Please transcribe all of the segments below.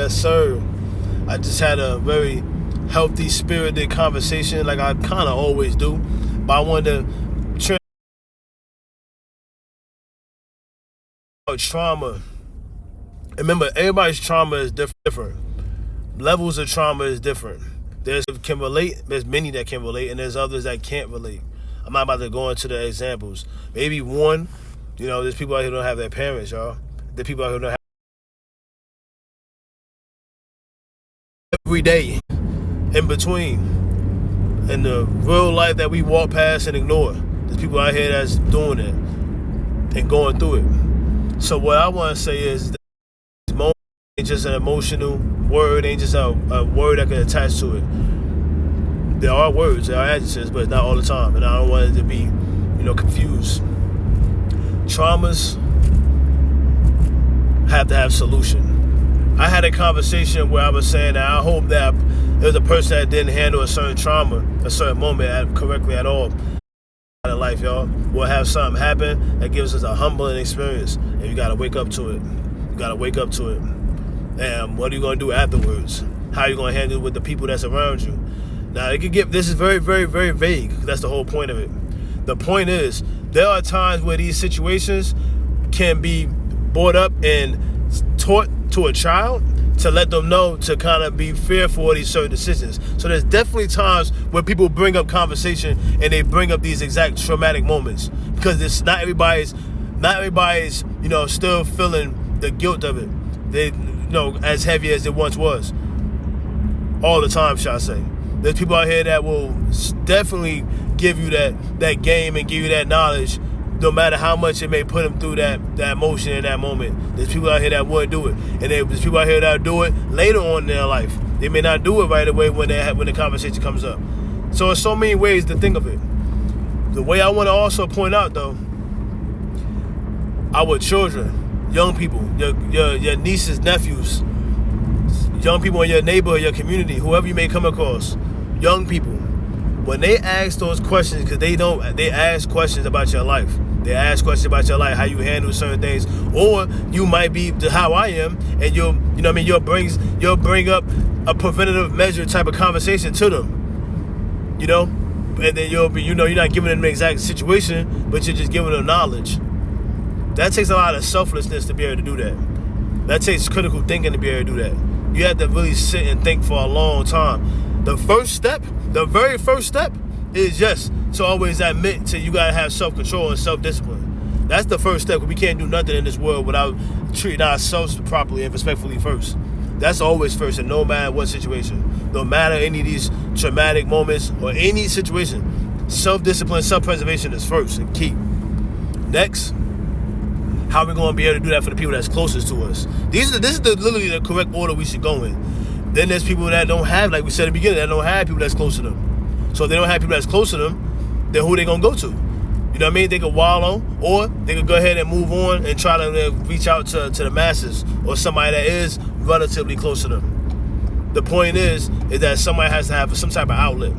yes sir. I just had a very healthy, spirited conversation like I kind of always do. But I wanted to trauma. Remember, everybody's trauma is different. Levels of trauma is different. There's can relate. There's many that can relate, and there's others that can't relate. I'm not about to go into the examples. Maybe one, there's people out here who don't have their parents, y'all. There's people out here who don't have every day in between. In the real life that we walk past and ignore. There's people out here that's doing it and going through it. So what I want to say is that moment ain't just an emotional word, ain't just a word that can attach to it. There are words, there are adjectives, but not all the time. And I don't want it to be, confused. Traumas have to have solution. I had a conversation where I was saying that I hope that there's a person that didn't handle a certain trauma, a certain moment correctly at all in life, y'all. We'll have something happen that gives us a humbling experience, and you gotta wake up to it. You gotta wake up to it. And what are you gonna do afterwards? How are you gonna handle it with the people that's around you? Now, this is very, very, very vague. That's the whole point of it. The point is, there are times where these situations can be brought up and taught to a child to let them know to kind of be fearful of these certain decisions. So there's definitely times where people bring up conversation and they bring up these exact traumatic moments because it's not everybody's, still feeling the guilt of it. They, as heavy as it once was. All the time, shall I say. There's people out here that will definitely give you that game and give you that knowledge, no matter how much it may put them through that emotion in that moment. There's people out here that wouldn't do it. And there's people out here that do it later on in their life. They may not do it right away when the conversation comes up. So there's so many ways to think of it. The way I want to also point out, though, our children, young people, your nieces, nephews, young people in your neighborhood, your community, whoever you may come across, young people, when they ask those questions, because they ask questions about your life. They ask questions about your life, how you handle certain things, or you might be how I am, and you'll bring up a preventative measure type of conversation to them, and then you're not giving them the exact situation, but you're just giving them knowledge. That takes a lot of selflessness to be able to do that. That takes critical thinking to be able to do that. You have to really sit and think for a long time. The very first step is just to always admit to you gotta have self-control and self-discipline. That's the first step. We can't do nothing in this world without treating ourselves properly and respectfully first. That's always first, and no matter what situation, no matter any of these traumatic moments or any situation, self-discipline, self-preservation is first and key. Next, how are we going to be able to do that for the people that's closest to us? This is literally the correct order we should go in. Then there's people that don't have, like we said at the beginning, that don't have people that's close to them. So if they don't have people that's close to them, then who they going to go to? You know what I mean? They could wallow, or they could go ahead and move on and try to reach out to the masses or somebody that is relatively close to them. The point is that somebody has to have some type of outlet.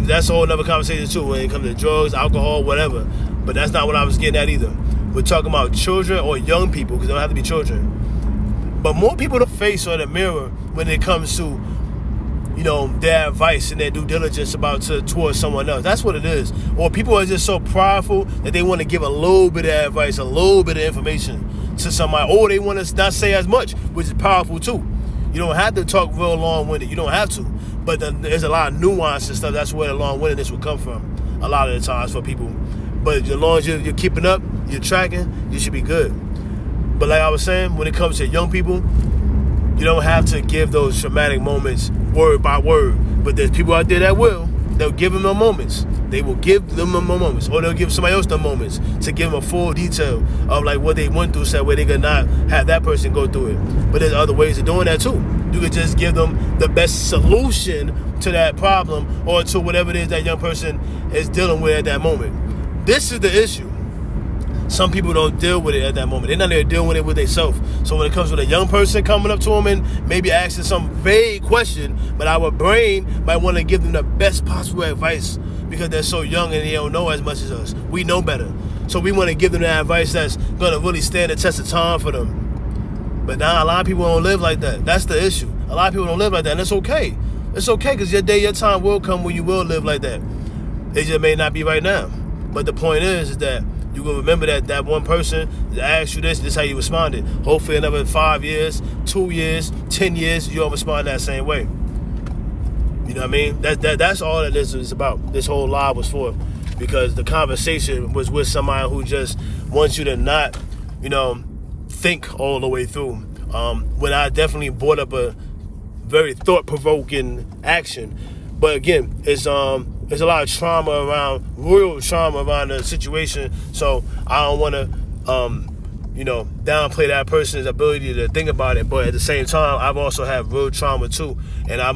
That's a whole other conversation too when it comes to drugs, alcohol, whatever. But that's not what I was getting at either. We're talking about children or young people, because they don't have to be children. But more people to face or the mirror when it comes to, their advice and their due diligence towards someone else. That's what it is. Or people are just so prideful that they want to give a little bit of advice, a little bit of information to somebody, or they want to not say as much, which is powerful too. You don't have to talk real long-winded. You don't have to. But there's a lot of nuance and stuff. That's where the long-windedness would come from a lot of the times for people. But as long as you're keeping up, you're tracking, you should be good. But like I was saying, when it comes to young people, you don't have to give those traumatic moments word by word. But there's people out there that will. They'll give them the moments. They will give them the moments. Or they'll give somebody else the moments to give them a full detail of like what they went through, so that way they could not have that person go through it. But there's other ways of doing that too. You could just give them the best solution to that problem or to whatever it is that young person is dealing with at that moment. This is the issue. Some people don't deal with it at that moment. They're not there dealing with it with themselves. So when it comes with a young person coming up to them and maybe asking some vague question, but our brain might want to give them the best possible advice because they're so young and they don't know as much as us. We know better. So we want to give them that advice that's going to really stand the test of time for them. But now a lot of people don't live like that. That's the issue. A lot of people don't live like that, and it's okay. It's okay, because your day, your time will come when you will live like that. It just may not be right now. But the point is that you will remember that one person that asked you this is how you responded. Hopefully another 5 years, 2 years, 10 years, you'll respond that same way. You know what I mean? That's all that this is about. This whole live was for. Because the conversation was with somebody who just wants you to not, think all the way through. When I definitely brought up a very thought-provoking action. But again, there's a lot of trauma around, real trauma around the situation. So I don't want to, downplay that person's ability to think about it. But at the same time, I've also had real trauma too. And I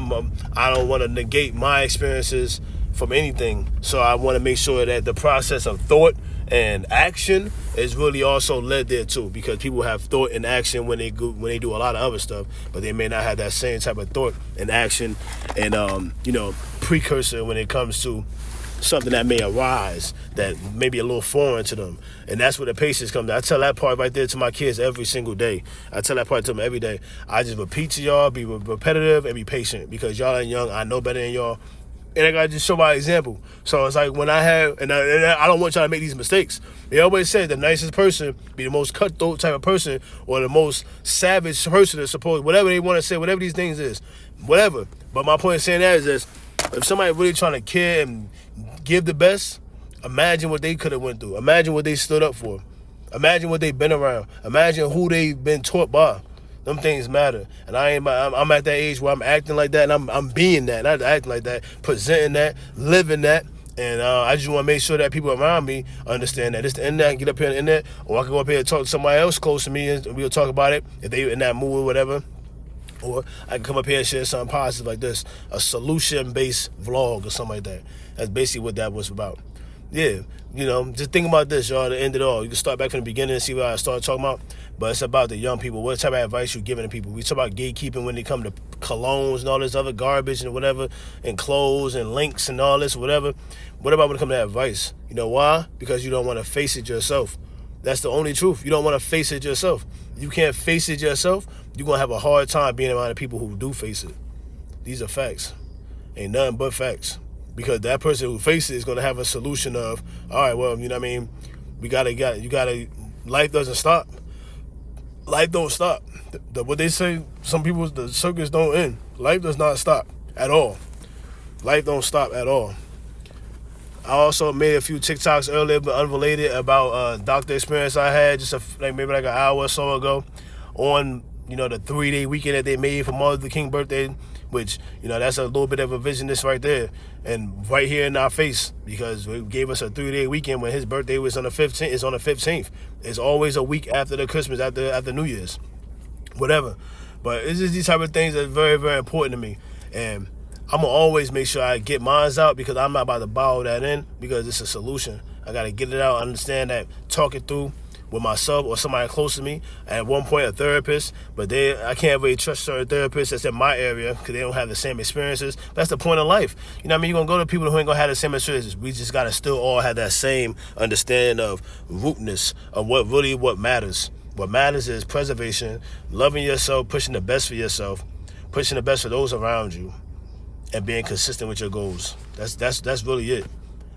don't want to negate my experiences from anything. So I want to make sure that the process of thought and action is really also led there too, because people have thought and action when they do a lot of other stuff, but they may not have that same type of thought and action and precursor when it comes to something that may arise that may be a little foreign to them. And that's where the patience comes. I tell that part right there to my kids every single day. I tell that part to them every day. I just repeat to y'all, be repetitive and be patient, because y'all are young. I know better than y'all. And I gotta just show my example. So it's like when I have, and I don't want y'all to make these mistakes. They always say the nicest person be the most cutthroat type of person, or the most savage person to support whatever they want to say, whatever these things is, whatever. But my point of saying that is this: if somebody really trying to care and give the best, imagine what they could have went through. Imagine what they stood up for. Imagine what they've been around. Imagine who they've been taught by. Them things matter, and I'm at that age where I'm acting like that, and I'm being that, not acting like that, presenting that, living that, and I just want to make sure that people around me understand that it's the internet. I can get up here on the internet, or I can go up here and talk to somebody else close to me, and we'll talk about it if they in that mood or whatever. Or I can come up here and share something positive like this, a solution-based vlog or something like that. That's basically what that was about. Yeah, just think about this, y'all, at the end of it all. You can start back from the beginning and see what I started talking about, but it's about the young people. What type of advice you're giving to people? We talk about gatekeeping when they come to colognes and all this other garbage and whatever, and clothes and links and all this, whatever. What about when it comes to advice? You know why? Because you don't want to face it yourself. That's the only truth. You don't want to face it yourself. You can't face it yourself, you're going to have a hard time being around the people who do face it. These are facts. Ain't nothing but facts. Because that person who faces it is going to have a solution of, all right, well, you know what I mean? You gotta, life doesn't stop. Life don't stop. What they say, some people, the circus don't end. Life does not stop at all. Life don't stop at all. I also made a few TikToks earlier, but unrelated, about a doctor experience I had just maybe an hour or so ago on, the 3-day weekend that they made for Martin Luther King birthday, which, that's a little bit of a visionist right there. And right here in our face, because they gave us a 3-day weekend when his birthday was on the 15th. It's on the 15th. It's always a week after the Christmas, after New Year's, whatever. But it's just these type of things that are very, very important to me. And I'm going to always make sure I get mine out, because I'm not about to borrow that in, because it's a solution. I got to get it out, understand that, talk it through with myself or somebody close to me. At one point, a therapist, but I can't really trust certain therapists that's in my area because they don't have the same experiences. That's the point of life. You know what I mean? You're going to go to people who ain't going to have the same experiences. We just got to still all have that same understanding of rootness of what matters. What matters is preservation, loving yourself, pushing the best for yourself, pushing the best for those around you, and being consistent with your goals. That's really it.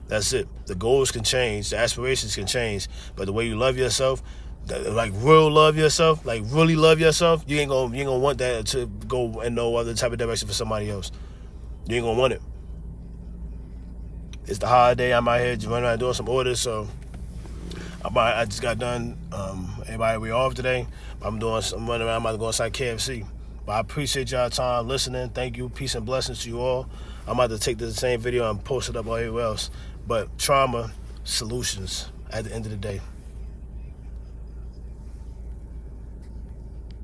That's it. The goals can change, the aspirations can change, but the way you love yourself, like real love yourself, like really love yourself, you ain't gonna want that to go in no other type of direction for somebody else. You ain't gonna want it. It's the holiday. I'm out here just running around doing some orders, so I just got done. Everybody, we off today. I'm running around. I'm about to go inside KFC. But I appreciate y'all time listening. Thank you. Peace and blessings to you all. I'm about to take the same video and post it up everywhere else. But trauma solutions at the end of the day.